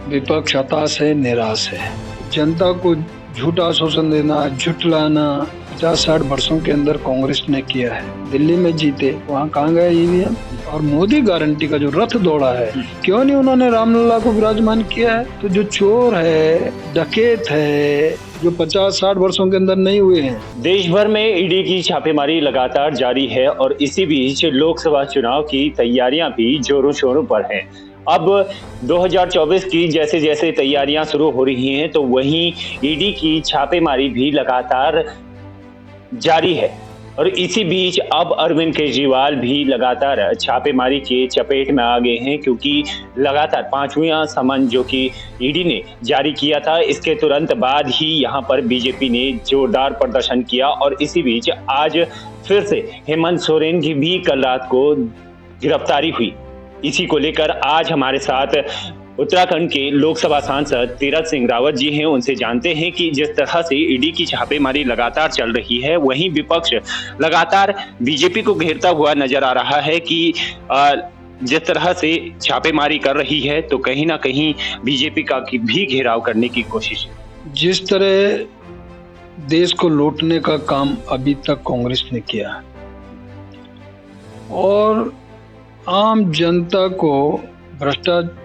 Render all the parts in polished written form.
विपक्ष हताश है, निराश है। जनता को झूठा आश्वासन देना, झुठलाना 50-60 वर्षों के अंदर कांग्रेस ने किया है। दिल्ली में जीते, वहाँ कहाँ गए ईवीएम? और मोदी गारंटी का जो रथ दौड़ा है, क्यों नहीं उन्होंने रामलला को विराजमान किया है? तो जो चोर है, डकैत है, जो 50-60 वर्षों के अंदर नहीं हुए हैं। देश भर में ईडी की छापेमारी लगातार जारी है और इसी बीच लोकसभा चुनाव की तैयारियां भी जोरों शोरों पर हैं। अब 2024 की जैसे जैसे तैयारियां शुरू हो रही हैं, तो वहीं ईडी की छापेमारी भी लगातार जारी है और इसी बीच अब अरविंद केजरीवाल भी लगातार छापेमारी के चपेट में आ गए हैं, क्योंकि लगातार 5वां समन जो कि ईडी ने जारी किया था, इसके तुरंत बाद ही यहां पर बीजेपी ने जोरदार प्रदर्शन किया और इसी बीच आज फिर से हेमंत सोरेन की भी कल रात को गिरफ्तारी हुई। इसी को लेकर आज हमारे साथ उत्तराखंड के लोकसभा सांसद तीरथ सिंह रावत जी हैं। उनसे जानते हैं कि जिस तरह से ईडी की छापेमारी लगातार चल रही है, वहीं विपक्ष लगातार बीजेपी को घेरता हुआ नजर आ रहा है कि जिस तरह से छापेमारी कर रही है, तो कहीं ना कहीं बीजेपी का भी घेराव करने की कोशिश है। जिस तरह देश को लूटने का काम अभी तक कांग्रेस ने किया और आम जनता को भ्रष्टाचार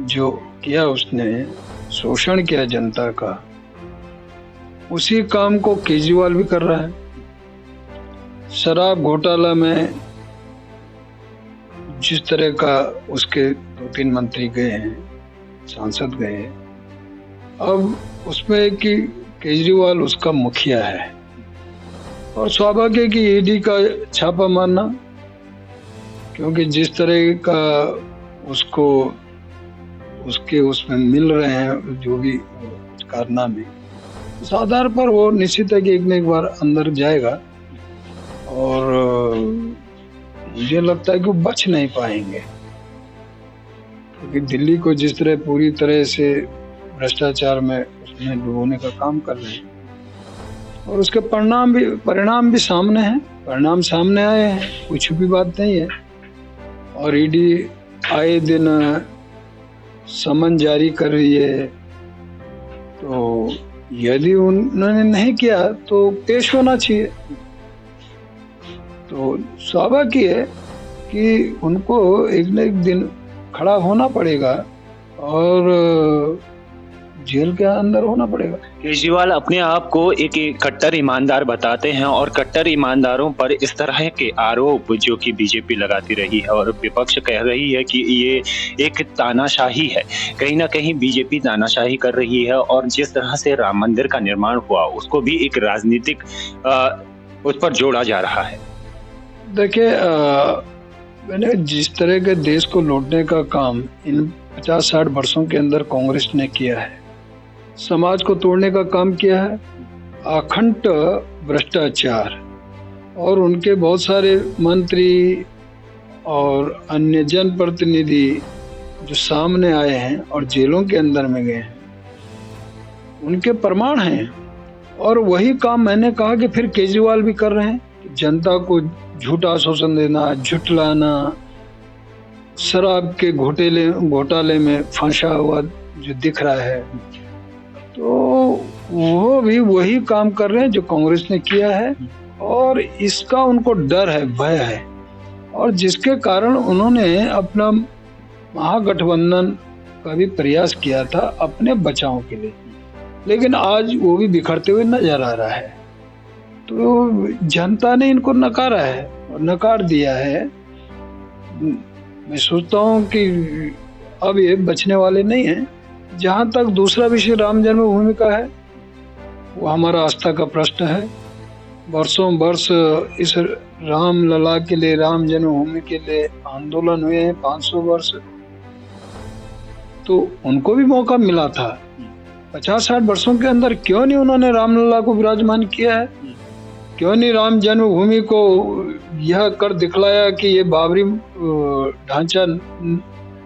जो किया, उसने शोषण किया जनता का, उसी काम को केजरीवाल भी कर रहा है। शराब घोटाला में जिस तरह का उसके 2-3 मंत्री गए हैं, सांसद गए हैं, अब उसमें कि केजरीवाल उसका मुखिया है और स्वाभाविक है कि ईडी का छापा मारना, क्योंकि जिस तरह का उसको उसके उसमें मिल रहे हैं जो भी कारनामे, उस आधार पर वो निश्चित है कि एक न एक बार अंदर जाएगा और मुझे लगता है कि वो बच नहीं पाएंगे, क्योंकि दिल्ली को जिस तरह पूरी तरह से भ्रष्टाचार में उसने डुबोने का काम कर रहे हैं और उसके परिणाम भी सामने हैं, परिणाम सामने आए हैं, कोई छुपी बात नहीं है। और ईडी आए दिन समन जारी कर रही है, तो यदि उन्होंने नहीं किया तो पेश होना चाहिए। तो स्वाभाविक है कि उनको एक न एक दिन खड़ा होना पड़ेगा और जेल के अंदर होना पड़ेगा। केजरीवाल अपने आप को एक कट्टर ईमानदार बताते हैं और कट्टर ईमानदारों पर इस तरह के आरोप जो कि बीजेपी लगाती रही है और विपक्ष कह रही है कि ये एक तानाशाही है, कहीं ना कहीं बीजेपी तानाशाही कर रही है और जिस तरह से राम मंदिर का निर्माण हुआ उसको भी एक राजनीतिक उस पर जोड़ा जा रहा है। देखिए, मैंने जिस तरह के देश को लूटने का काम इन 50-60 वर्षों के अंदर कांग्रेस ने किया है, समाज को तोड़ने का काम किया है, अखंड भ्रष्टाचार, और उनके बहुत सारे मंत्री और अन्य जनप्रतिनिधि जो सामने आए हैं और जेलों के अंदर में गए हैं, उनके प्रमाण हैं। और वही काम मैंने कहा कि फिर केजरीवाल भी कर रहे हैं, जनता को झूठा आश्वासन देना, झुठलाना, शराब के घोटाले में फंसा हुआ जो दिख रहा है, तो वो भी वही काम कर रहे हैं जो कांग्रेस ने किया है और इसका उनको डर है, भय है, और जिसके कारण उन्होंने अपना महागठबंधन का भी प्रयास किया था अपने बचाव के लिए, लेकिन आज वो भी बिखरते हुए नजर आ रहा है। तो जनता ने इनको नकारा है और नकार दिया है। मैं सोचता हूँ कि अब ये बचने वाले नहीं हैं। जहाँ तक दूसरा विषय राम जन्मभूमि का है, वो हमारा आस्था का प्रश्न है। वर्षों वर्ष इस राम लला के लिए, राम जन्मभूमि के लिए आंदोलन हुए हैं, 500 वर्ष, तो उनको भी मौका मिला था। 50-60 वर्षों के अंदर क्यों नहीं उन्होंने रामलला को विराजमान किया है? क्यों नहीं राम जन्मभूमि को यह कर दिखलाया कि ये बाबरी ढांचा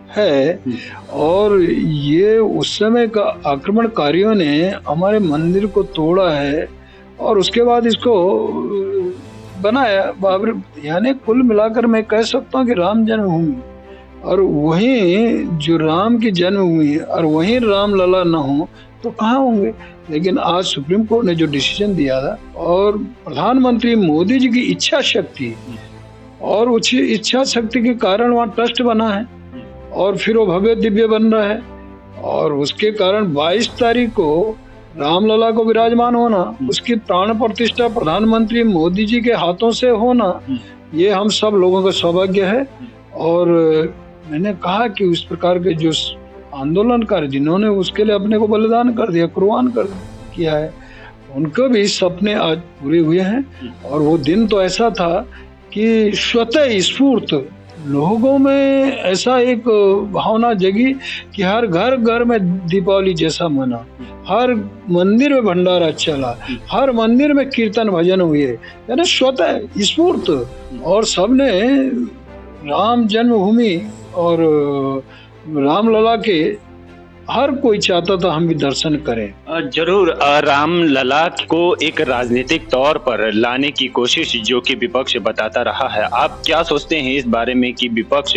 है और ये उस समय का आक्रमणकारियों ने हमारे मंदिर को तोड़ा है और उसके बाद इसको बनाया बाबरी। यानी कुल मिलाकर मैं कह सकता हूँ कि राम जन्मभूमि और वहीं जो राम की जन्मभूमि है और वहीं रामलला न हो तो कहाँ होंगे। लेकिन आज सुप्रीम कोर्ट ने जो डिसीजन दिया था और प्रधानमंत्री मोदी जी की इच्छा शक्ति और उस इच्छा शक्ति के कारण वहाँ ट्रस्ट बना है और फिर वो भव्य दिव्य बन रहा है और उसके कारण 22 तारीख को रामलला को विराजमान होना, उसकी प्राण प्रतिष्ठा प्रधानमंत्री मोदी जी के हाथों से होना, ये हम सब लोगों का सौभाग्य है। और मैंने कहा कि उस प्रकार के जो आंदोलनकारी जिन्होंने उसके लिए अपने को बलिदान कर दिया, कुर्बान कर किया है, उनके भी सपने आज पूरे हुए हैं। और वो दिन तो ऐसा था कि स्वतः स्फूर्त लोगों में ऐसा एक भावना जगी कि हर घर घर में दीपावली जैसा मना, हर मंदिर में भंडारा चला, हर मंदिर में कीर्तन भजन हुए, यानी स्वतः स्फूर्त। और सबने राम जन्मभूमि और रामलला के हर कोई चाहता था हम भी दर्शन करें। जरूर रामलला को एक राजनीतिक तौर पर लाने की कोशिश जो कि विपक्ष बताता रहा है, आप क्या सोचते हैं इस बारे में कि विपक्ष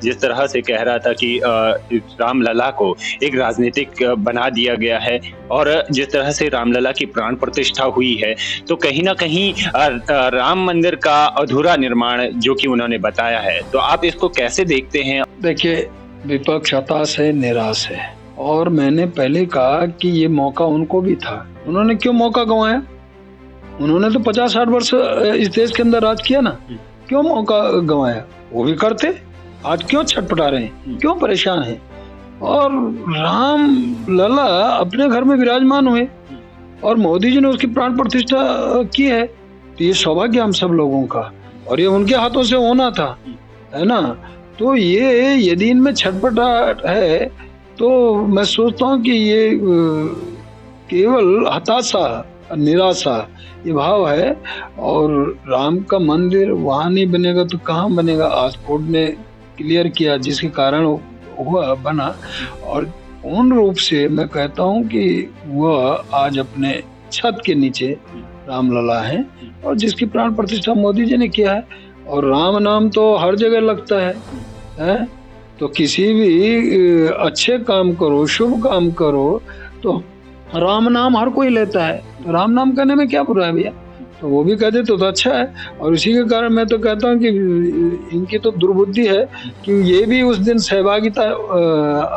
जिस तरह से कह रहा था कि रामलला को एक राजनीतिक बना दिया गया है और जिस तरह से रामलला की प्राण प्रतिष्ठा हुई है, तो कहीं ना कहीं राम मंदिर का अधूरा निर्माण जो कि उन्होंने बताया है, तो आप इसको कैसे देखते हैं? देखिए, विपक्ष हताश है, निराश है और मैंने पहले कहा कि ये मौका उनको भी था। उन्होंने क्यों मौका गंवाया? उन्होंने तो 50-60 वर्ष इस देश के अंदर राज किया ना, क्यों मौका गंवाया? वो भी करते, आज क्यों छटपटा रहे हैं, क्यों परेशान हैं? और रामलला अपने घर में विराजमान हुए और मोदी जी ने उसकी प्राण प्रतिष्ठा की है, तो ये सौभाग्य हम सब लोगों का और ये उनके हाथों से होना था, है ना। तो ये यदि इनमें छटपटाहट है तो मैं सोचता हूँ कि ये केवल हताशा, निराशा ये भाव है। और राम का मंदिर वहाँ नहीं बनेगा तो कहाँ बनेगा? आज कोर्ट ने क्लियर किया जिसके कारण हुआ बना। और पूर्ण रूप से मैं कहता हूँ कि वह आज अपने छत के नीचे रामलला है और जिसकी प्राण प्रतिष्ठा मोदी जी ने किया है। और राम नाम तो हर जगह लगता है? तो किसी भी अच्छे काम करो, शुभ काम करो तो राम नाम हर कोई लेता है, तो राम नाम कहने में क्या बुरा है भैया? तो वो भी कहते तो अच्छा है। और इसी के कारण मैं तो कहता हूँ कि इनकी तो दुर्बुद्धि है कि ये भी उस दिन सहभागिता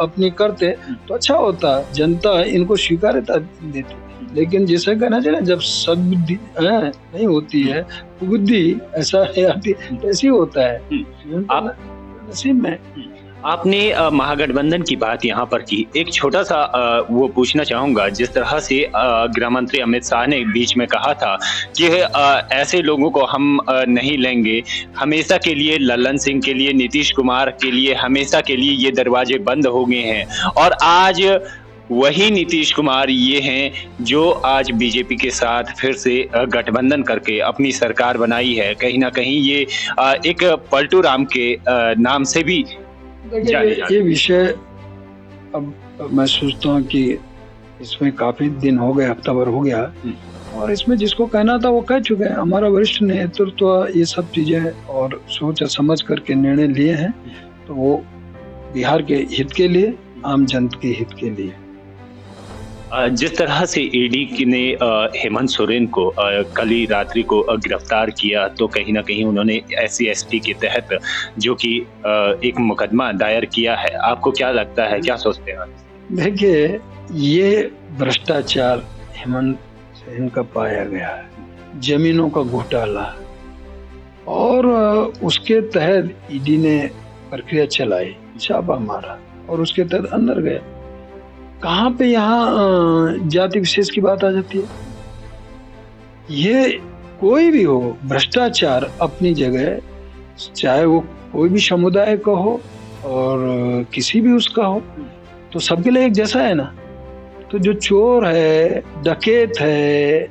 अपनी करते तो अच्छा होता, जनता इनको स्वीकार्यता देती। लेकिन जिसे कहना चाहिए जब सद्बुद्धि नहीं होती है, बुद्धि ऐसा आती ऐसी होता है आप नसीब में। आपने महागठबंधन की बात यहाँ पर की, एक छोटा सा वो पूछना चाहूंगा, जिस तरह से गृह मंत्री अमित शाह ने बीच में कहा था कि ऐसे लोगों को हम नहीं लेंगे, हमेशा के लिए लल्लन सिंह के लिए, नीतीश कुमार के लिए, हमेशा के लिए ये दरवाजे बंद हो गए हैं। और आज वही नीतीश कुमार ये हैं जो आज बीजेपी के साथ फिर से गठबंधन करके अपनी सरकार बनाई है। कहीं ना कहीं ये एक पलटू राम के नाम से भी ये विषय अब मैं सोचता हूँ कि इसमें काफी दिन हो गए, हफ्ता भर हो गया और इसमें जिसको कहना था वो कह चुके हैं। हमारा वरिष्ठ नेतृत्व तो ये सब चीजें और सोच समझ करके निर्णय लिए हैं, तो वो बिहार के हित के लिए, आम जनता के हित के लिए। जिस तरह से ईडी ने हेमंत सोरेन को कल ही रात्रि को गिरफ्तार किया, तो कहीं ना कहीं उन्होंने SC/ST के तहत जो कि एक मुकदमा दायर किया है, आपको क्या लगता है, क्या सोचते हैं? देखिए, ये भ्रष्टाचार हेमंत सोरेन का पाया गया है, जमीनों का घोटाला, और उसके तहत ईडी ने प्रक्रिया चलाई, छापा मारा और उसके तहत अंदर गए। कहाँ पे यहाँ जाति विशेष की बात आ जाती है? ये कोई भी हो, भ्रष्टाचार अपनी जगह, चाहे वो कोई भी समुदाय का हो और किसी भी उसका हो, तो सबके लिए एक जैसा है ना। तो जो चोर है, डकैत है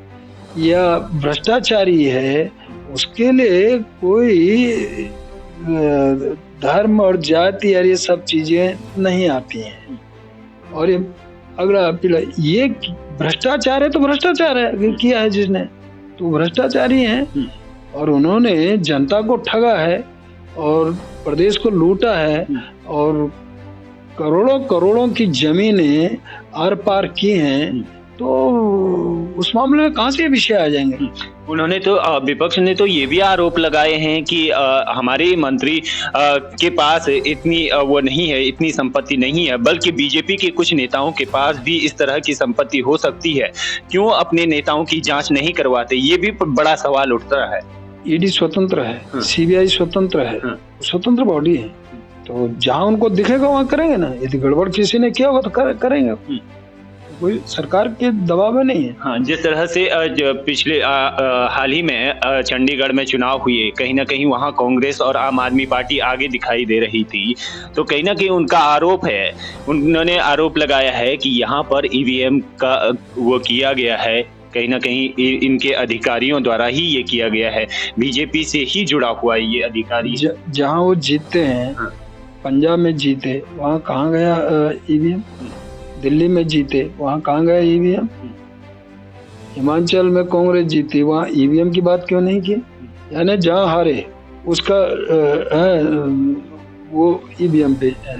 या भ्रष्टाचारी है, उसके लिए कोई धर्म और जाति और ये सब चीजें नहीं आती हैं। और ये अगला पीला, ये भ्रष्टाचार है तो भ्रष्टाचार है, किया है जिसने, तो भ्रष्टाचारी हैं और उन्होंने जनता को ठगा है। और प्रदेश को लूटा है और करोड़ों करोड़ों की जमीनें आर पार की हैं, तो उस मामले में कहाँ से ये विषय आ जाएंगे? उन्होंने तो विपक्ष ने तो ये भी आरोप लगाए हैं कि हमारे मंत्री के पास इतनी वो नहीं है, इतनी संपत्ति नहीं है, बल्कि बीजेपी के कुछ नेताओं के पास भी इस तरह की संपत्ति हो सकती है। क्यों अपने नेताओं की जांच नहीं करवाते? ये भी बड़ा सवाल उठता है। ईडी स्वतंत्र है, सीबीआई स्वतंत्र है, स्वतंत्र बॉडी है, तो जहां उनको दिखेगा वहां करेंगे ना। यदि गड़बड़ किसी ने किया होगा तो करेंगे, कोई सरकार के दबाव में नहीं है। हाँ, जिस तरह से पिछले हाल ही में चंडीगढ़ में चुनाव हुए, कहीं ना कहीं वहाँ कांग्रेस और आम आदमी पार्टी आगे दिखाई दे रही थी, तो कहीं ना कहीं उनका आरोप है, उन्होंने आरोप लगाया है कि यहाँ पर ईवीएम का वो किया गया है, कहीं ना कहीं इनके अधिकारियों द्वारा ही ये किया गया है, बीजेपी से ही जुड़ा हुआ है ये अधिकारी। जहाँ वो जीतते हैं, पंजाब में जीते, वहाँ कहाँ गया ईवीएम? दिल्ली में जीते, वहाँ कहाँ गया ईवीएम? हिमाचल में कांग्रेस जीती, वहाँ ईवीएम की बात क्यों नहीं की? यानी जहाँ हारे उसका वो ईवीएम पे है,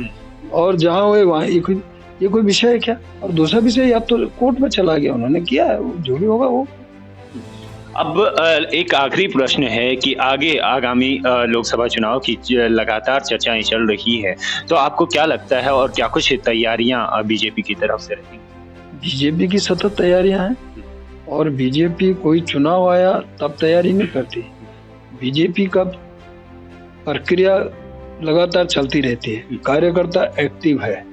और जहाँ हुए वहाँ ये कोई विषय है क्या? और दूसरा विषय अब तो कोर्ट में चला गया, उन्होंने किया है, जो भी होगा वो। अब एक आखिरी प्रश्न है कि आगे आगामी लोकसभा चुनाव की लगातार चर्चाएं चल रही है, तो आपको क्या लगता है और क्या कुछ तैयारियां बीजेपी की तरफ से रहेंगी? बीजेपी की सतत तैयारियां हैं, और बीजेपी कोई चुनाव आया तब तैयारी नहीं करती। बीजेपी का प्रक्रिया लगातार चलती रहती है, कार्यकर्ता एक्टिव है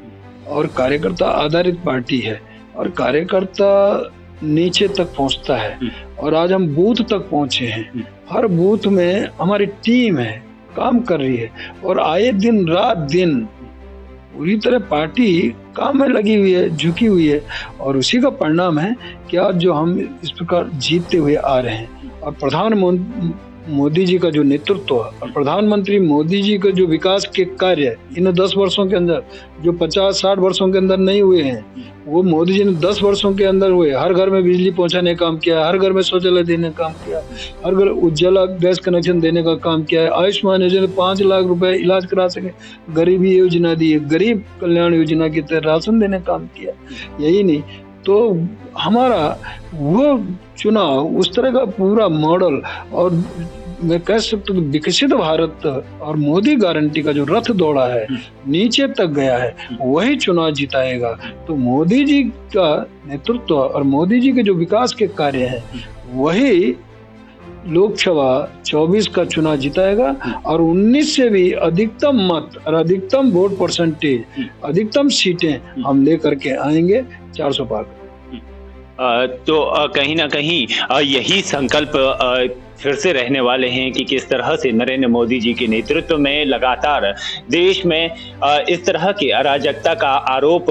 और कार्यकर्ता आधारित पार्टी है, और कार्यकर्ता नीचे तक पहुंचता है, और आज हम बूथ तक पहुंचे हैं। हर बूथ में हमारी टीम है, काम कर रही है, और आए दिन रात दिन पूरी तरह पार्टी काम में लगी हुई है, झुकी हुई है, और उसी का परिणाम है कि आज जो हम इस प्रकार जीतते हुए आ रहे हैं। और प्रधानमंत्री मोदी जी का जो नेतृत्व और प्रधानमंत्री मोदी जी का जो विकास के कार्य इन 10 वर्षों के अंदर जो 50-60 वर्षों के अंदर नहीं हुए हैं, वो मोदी जी ने 10 वर्षों के अंदर हुए। हर घर में बिजली पहुंचाने का काम किया, हर घर में शौचालय देने का काम किया, हर घर उज्ज्वला गैस कनेक्शन देने का काम किया है, आयुष्मान योजना 5 लाख रुपए इलाज करा सके, गरीबी योजना दी है, गरीब कल्याण योजना के तहत राशन देने का काम किया। यही नहीं तो हमारा वो चुनाव उस तरह का पूरा मॉडल, और मैं कह सकता हूँ विकसित भारत और मोदी गारंटी का जो रथ दौड़ा है, नीचे तक गया है, वही चुनाव जिताएगा। तो मोदी जी का नेतृत्व और मोदी जी के जो विकास के कार्य हैं, वही लोकसभा 24 का चुनाव जिताएगा, और 19 से भी अधिकतम मत और अधिकतम वोट परसेंटेज, अधिकतम सीटें हम लेकर के आएंगे 400 पार। तो कहीं ना कहीं यही संकल्प फिर से रहने वाले हैं कि किस तरह से नरेंद्र मोदी जी के नेतृत्व में लगातार देश में इस तरह की अराजकता का आरोप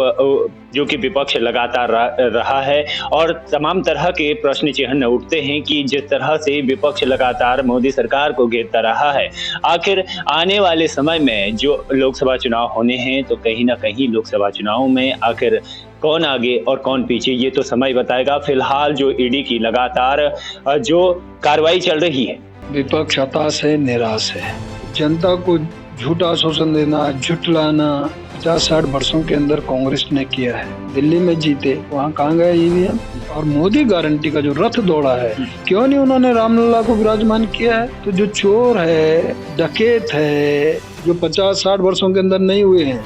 जो कि विपक्ष लगातार रहा है, और तमाम तरह के प्रश्न चिन्ह उठते हैं कि जिस तरह से विपक्ष लगातार मोदी सरकार को घेरता रहा है, आखिर आने वाले समय में जो लोकसभा चुनाव होने हैं, तो कहीं ना कहीं लोकसभा चुनाव में आखिर कौन आगे और कौन पीछे, ये तो समय बताएगा। फिलहाल जो ईडी की लगातार जो कार्रवाई चल रही है, विपक्ष हताश है, निराश है। जनता को झूठा आश्वासन देना, झुठलाना 50-60 वर्षों के अंदर कांग्रेस ने किया है। दिल्ली में जीते, वहाँ कहाँ गए ईवीएम? और मोदी गारंटी का जो रथ दौड़ा है, क्यों नहीं उन्होंने रामलला को विराजमान किया है? तो जो चोर है, डकैत है, जो 50-60 वर्षों के अंदर नहीं हुए हैं,